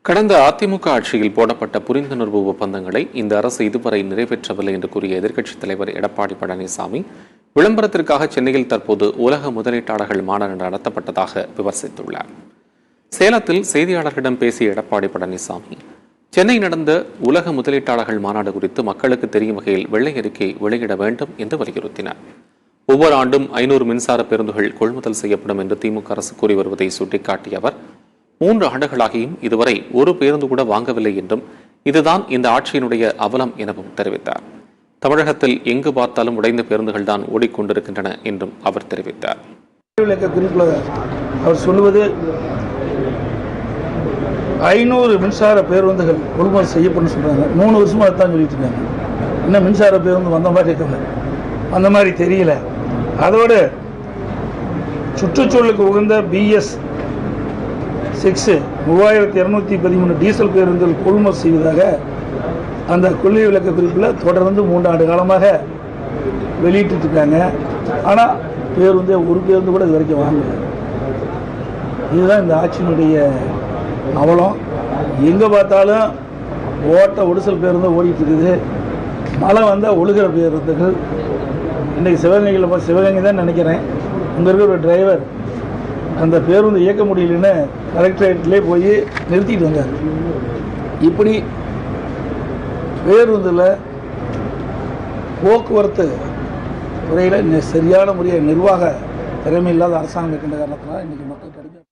கடந்த அதிமுக ஆட்சியில் போடப்பட்ட புரிந்துணர்வு ஒப்பந்தங்களை இந்த அரசு இதுவரை நிறைவேற்றவில்லை என்று கூறிய எதிர்க்கட்சித் தலைவர் எடப்பாடி பழனிசாமி விளம்பரத்திற்காக சென்னையில் தற்போது உலக முதலீட்டாளர்கள் மாநாடு நடத்தப்பட்டதாக விமர்சித்துள்ளார். சேலத்தில் செய்தியாளர்களிடம் பேசிய எடப்பாடி பழனிசாமி சென்னை நடந்த உலக முதலீட்டாளர்கள் மாநாடு குறித்து மக்களுக்கு தெரியும் வகையில் வெள்ளை அறிக்கை வெளியிட வேண்டும் என்று வலியுறுத்தினார். ஒவ்வொரு ஆண்டும் 500 மின்சார பேருந்துகள் கொள்முதல் செய்யப்படும் என்று திமுக அரசு கூறி வருவதை சுட்டிக்காட்டிய அவர் 3 ஆண்டுகளாகியும் இதுவரை ஒரு பேருந்து கூட வாங்கவில்லை என்றும் இதுதான் இந்த ஆட்சியினுடைய அவலம் எனவும் தெரிவித்தார். தமிழகத்தில் எங்கு பார்த்தாலும் உடைந்த பேருந்துகள் தான் ஓடிக்கொண்டிருக்கின்றன என்றும் அவர் தெரிவித்தார். அவர் சொல்லுவது 500 மின்சார பேருந்துகள் கொள்முதல் செய்யப்படும் சொல்றாங்க. 3 வருஷமா தான் சொல்லிட்டு இருக்காங்க. இன்னும் மின்சார பேருந்து வந்த மாதிரி இருக்கல, அந்த மாதிரி தெரியல. அதோடு சுற்றுச்சூழலுக்கு உகந்த BS 6 3213 டீசல் பேருந்துகள் கொள்முதல் செய்வதாக அந்த கொள்கை விளக்க குறிப்பில் தொடர்ந்து 3 ஆண்டு காலமாக வெளியிட்டு இருக்காங்க. ஆனால் ஒரு பேருந்து கூட இது வரைக்கும் வாங்கல. இதுதான் இந்த ஆட்சியினுடைய அவலம். எங்கே பார்த்தாலும் ஒடிசல் பேருந்து ஓடிட்டு இருக்குது. மழை வந்தால் ஒழுகிற பேருந்துகள். இன்றைக்கி சிவகங்கை தான் நினைக்கிறேன், இங்கே இருக்கிற ஒரு டிரைவர் அந்த பேருந்து இயக்க முடியலன்னு கலெக்டரேட்லேயே போய் நிறுத்திட்டு வந்தார். இப்படி பேருந்தில் போக்குவரத்து துறையில் சரியான முறையை நிர்வாக திறமை இல்லாத அரசாங்கம் இருக்கின்ற காரணத்தினால் இன்றைக்கி மக்கள் கிடைக்கும்.